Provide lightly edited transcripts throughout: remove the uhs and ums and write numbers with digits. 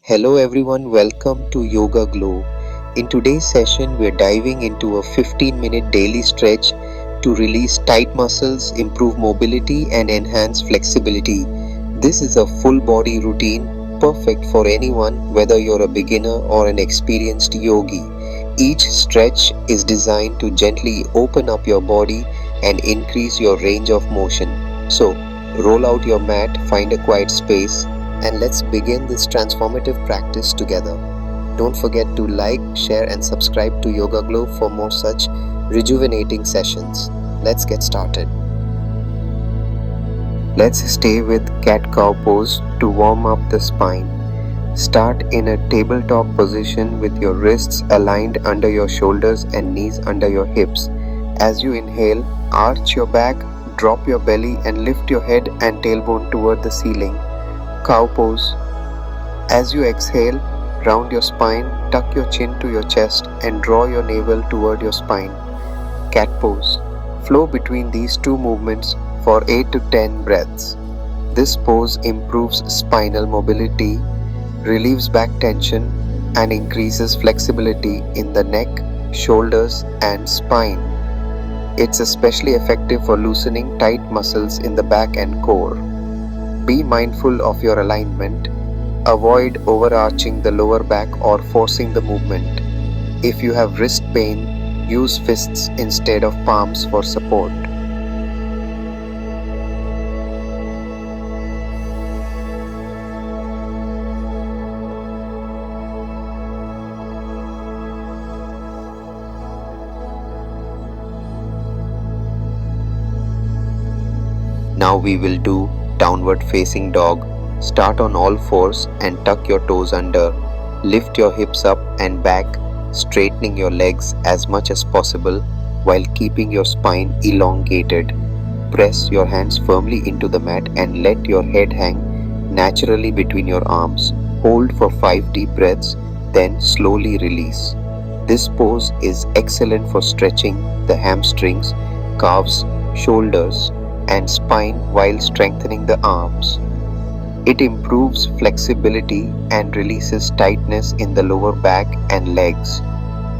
Hello everyone, welcome to Yoga Glow. In today's session, we're diving into a 15-minute daily stretch to release tight muscles, improve mobility, and enhance flexibility. This is a full body routine perfect for anyone, whether you're a beginner or an experienced yogi. Each stretch is designed to gently open up your body and increase your range of motion. So, roll out your mat, find a quiet space, and let's begin this transformative practice together. Don't forget to like, share, and subscribe to Yoga Glow for more such rejuvenating sessions. Let's get started. Let's stay with cat-cow pose to warm up the spine. Start in a tabletop position with your wrists aligned under your shoulders and knees under your hips. As you inhale, arch your back, drop your belly, and lift your head and tailbone toward the ceiling. Cow pose. As you exhale, round your spine, tuck your chin to your chest, and draw your navel toward your spine. Cat pose. Flow between these two movements for 8 to 10 breaths. This pose improves spinal mobility, relieves back tension, and increases flexibility in the neck, shoulders, and spine. It's especially effective for loosening tight muscles in the back and core. Be mindful of your alignment. Avoid overarching the lower back or forcing the movement. If you have wrist pain, use fists instead of palms for support. Now we will do downward facing dog. Start on all fours and tuck your toes under. Lift your hips up and back, straightening your legs as much as possible while keeping your spine elongated. Press your hands firmly into the mat and let your head hang naturally between your arms. Hold for 5 deep breaths, then slowly release. This pose is excellent for stretching the hamstrings, calves, shoulders, and spine while strengthening the arms. It improves flexibility and releases tightness in the lower back and legs,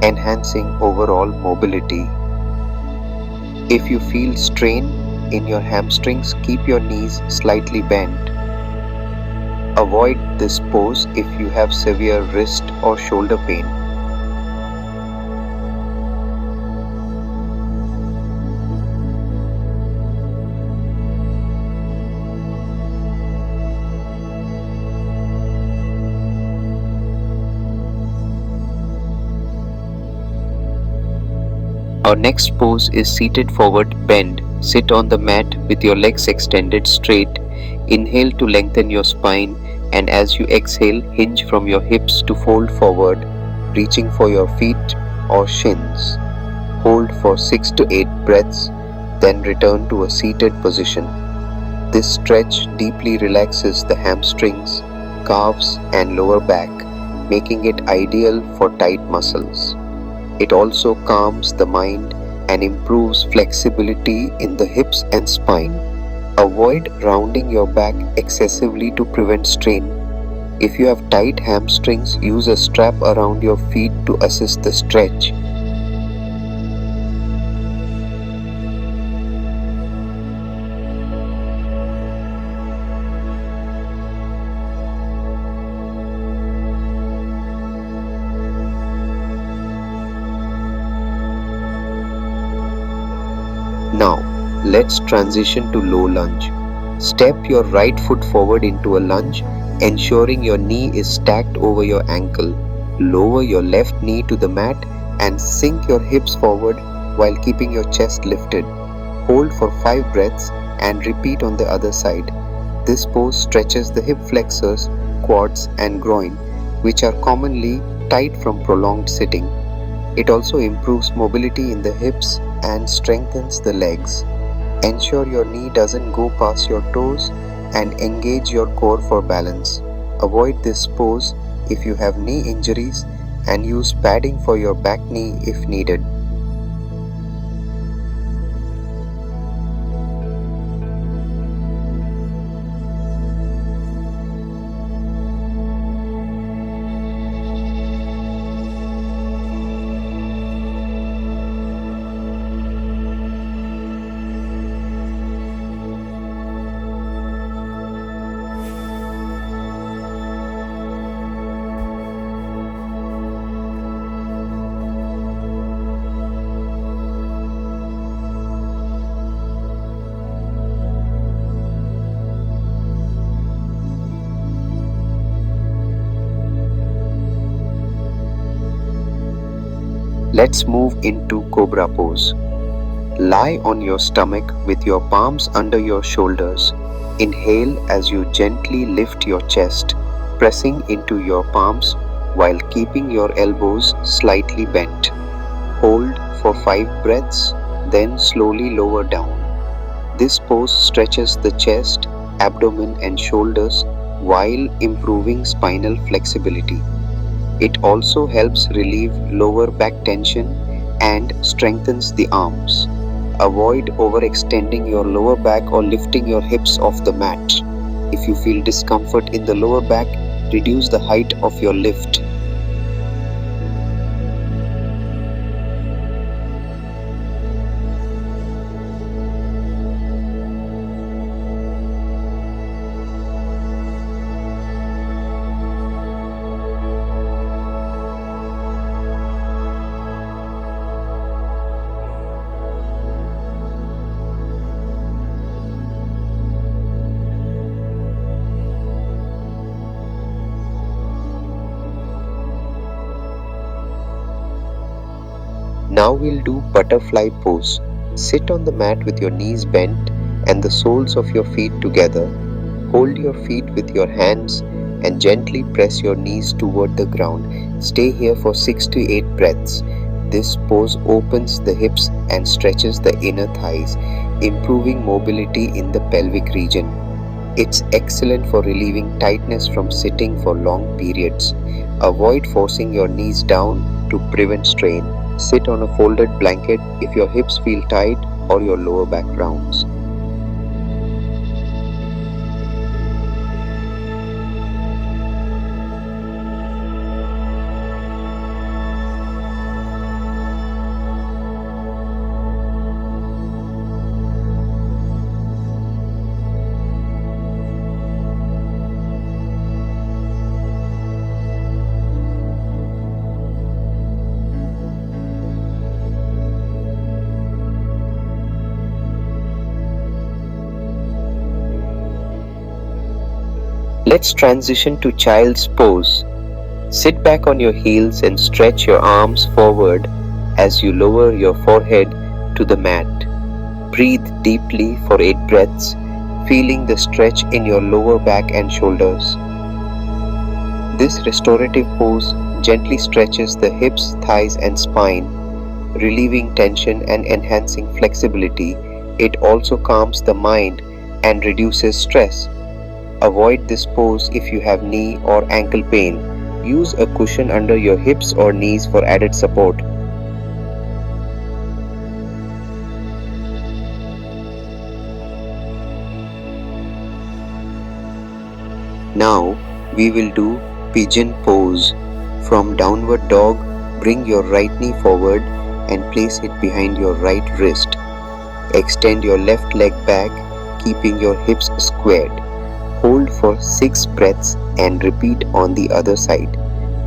enhancing overall mobility. If you feel strain in your hamstrings, keep your knees slightly bent. Avoid this pose if you have severe wrist or shoulder pain. Our next pose is seated forward bend. Sit on the mat with your legs extended straight. Inhale to lengthen your spine, and as you exhale, hinge from your hips to fold forward, reaching for your feet or shins. Hold for 6 to 8 breaths, then return to a seated position. This stretch deeply relaxes the hamstrings, calves, and lower back, making it ideal for tight muscles. It also calms the mind and improves flexibility in the hips and spine. Avoid rounding your back excessively to prevent strain. If you have tight hamstrings, use a strap around your feet to assist the stretch. Now, let's transition to low lunge. Step your right foot forward into a lunge, ensuring your knee is stacked over your ankle. Lower your left knee to the mat and sink your hips forward while keeping your chest lifted. Hold for 5 breaths and repeat on the other side. This pose stretches the hip flexors, quads, and groin, which are commonly tight from prolonged sitting. It also improves mobility in the hips and strengthens the legs. Ensure your knee doesn't go past your toes and engage your core for balance. Avoid this pose if you have knee injuries and use padding for your back knee if needed. Let's move into Cobra Pose. Lie on your stomach with your palms under your shoulders. Inhale as you gently lift your chest, pressing into your palms while keeping your elbows slightly bent. Hold for 5 breaths, then slowly lower down. This pose stretches the chest, abdomen, and shoulders while improving spinal flexibility. It also helps relieve lower back tension and strengthens the arms. Avoid overextending your lower back or lifting your hips off the mat. If you feel discomfort in the lower back, reduce the height of your lift. Now we'll do butterfly pose. Sit on the mat with your knees bent and the soles of your feet together. Hold your feet with your hands and gently press your knees toward the ground. Stay here for 6 to 8 breaths. This pose opens the hips and stretches the inner thighs, improving mobility in the pelvic region. It's excellent for relieving tightness from sitting for long periods. Avoid forcing your knees down to prevent strain. Sit on a folded blanket if your hips feel tight or your lower back rounds. Let's transition to child's pose. Sit back on your heels and stretch your arms forward as you lower your forehead to the mat. Breathe deeply for 8 breaths, feeling the stretch in your lower back and shoulders. This restorative pose gently stretches the hips, thighs, and spine, relieving tension and enhancing flexibility. It also calms the mind and reduces stress. Avoid this pose if you have knee or ankle pain. Use a cushion under your hips or knees for added support. Now we will do Pigeon Pose. From downward dog, bring your right knee forward and place it behind your right wrist. Extend your left leg back, keeping your hips squared. Hold for 6 breaths and repeat on the other side.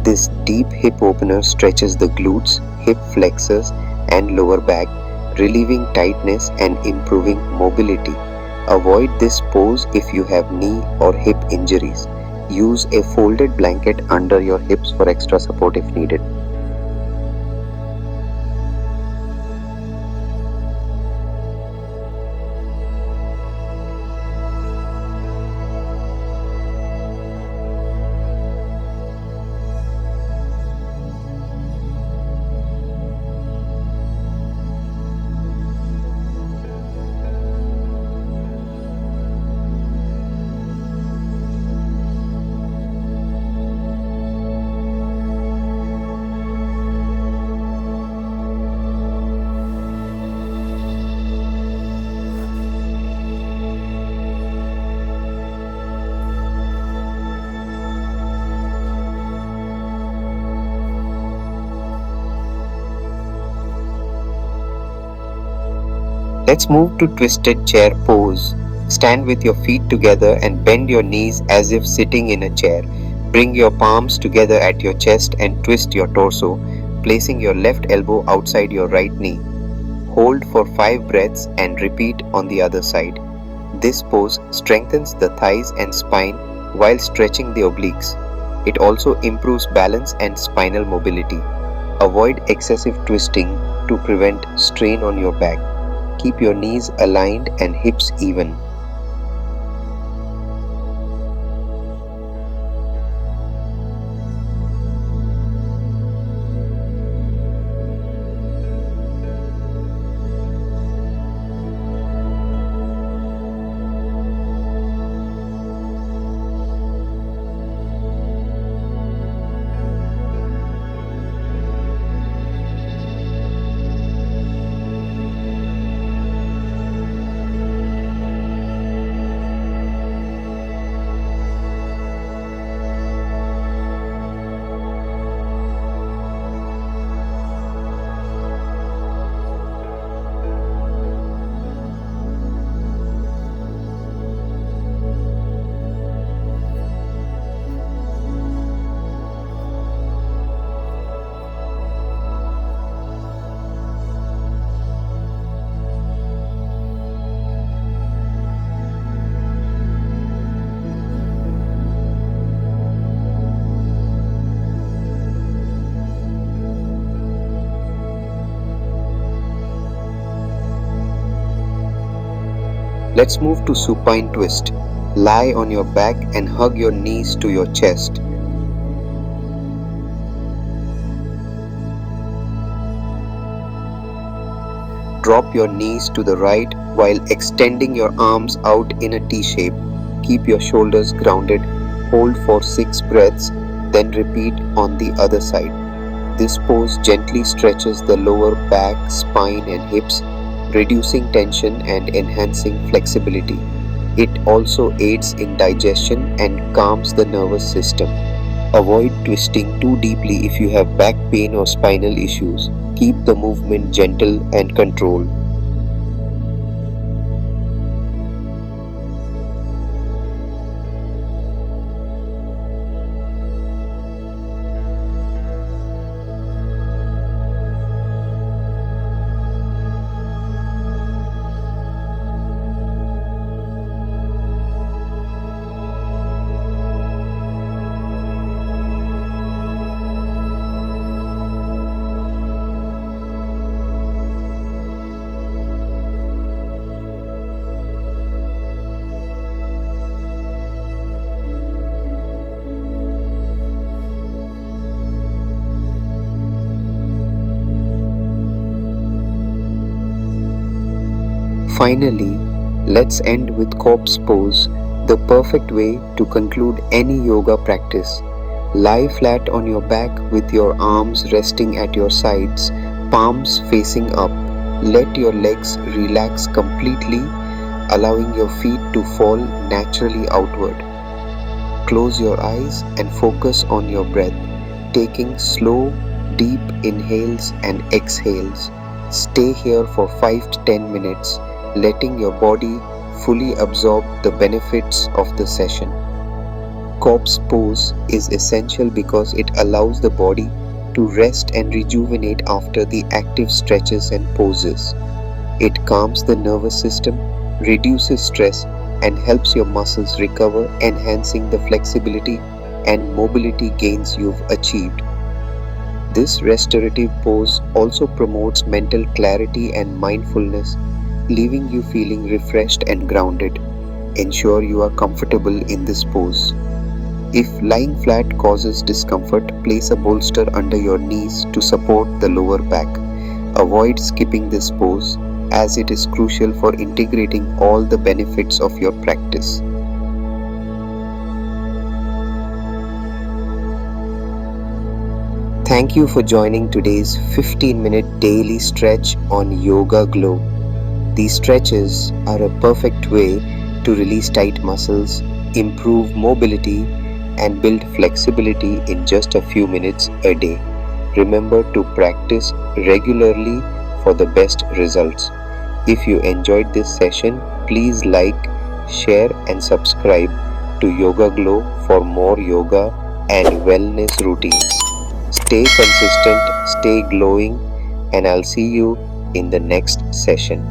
This deep hip opener stretches the glutes, hip flexors, and lower back, relieving tightness and improving mobility. Avoid this pose if you have knee or hip injuries. Use a folded blanket under your hips for extra support if needed. Let's move to twisted chair pose. Stand with your feet together and bend your knees as if sitting in a chair. Bring your palms together at your chest and twist your torso, placing your left elbow outside your right knee. Hold for 5 breaths and repeat on the other side. This pose strengthens the thighs and spine while stretching the obliques. It also improves balance and spinal mobility. Avoid excessive twisting to prevent strain on your back. Keep your knees aligned and hips even. Let's move to supine twist. Lie on your back and hug your knees to your chest. Drop your knees to the right while extending your arms out in a T shape. Keep your shoulders grounded. Hold for 6 breaths, then repeat on the other side. This pose gently stretches the lower back, spine and hips, reducing tension and enhancing flexibility. It also aids in digestion and calms the nervous system. Avoid twisting too deeply if you have back pain or spinal issues. Keep the movement gentle and controlled. Finally, let's end with corpse pose, the perfect way to conclude any yoga practice. Lie flat on your back with your arms resting at your sides, palms facing up. Let your legs relax completely, allowing your feet to fall naturally outward. Close your eyes and focus on your breath, taking slow, deep inhales and exhales. Stay here for 5 to 10 minutes, letting your body fully absorb the benefits of the session. Corpse pose is essential because it allows the body to rest and rejuvenate after the active stretches and poses. It calms the nervous system, reduces stress, and helps your muscles recover, enhancing the flexibility and mobility gains you've achieved. This restorative pose also promotes mental clarity and mindfulness, leaving you feeling refreshed and grounded. Ensure you are comfortable in this pose. If lying flat causes discomfort, place a bolster under your knees to support the lower back. Avoid skipping this pose as it is crucial for integrating all the benefits of your practice. Thank you for joining today's 15-minute daily stretch on Yoga Glow. These stretches are a perfect way to release tight muscles, improve mobility, and build flexibility in just a few minutes a day. Remember to practice regularly for the best results. If you enjoyed this session, please like, share, and subscribe to Yoga Glow for more yoga and wellness routines. Stay consistent, stay glowing, and I'll see you in the next session.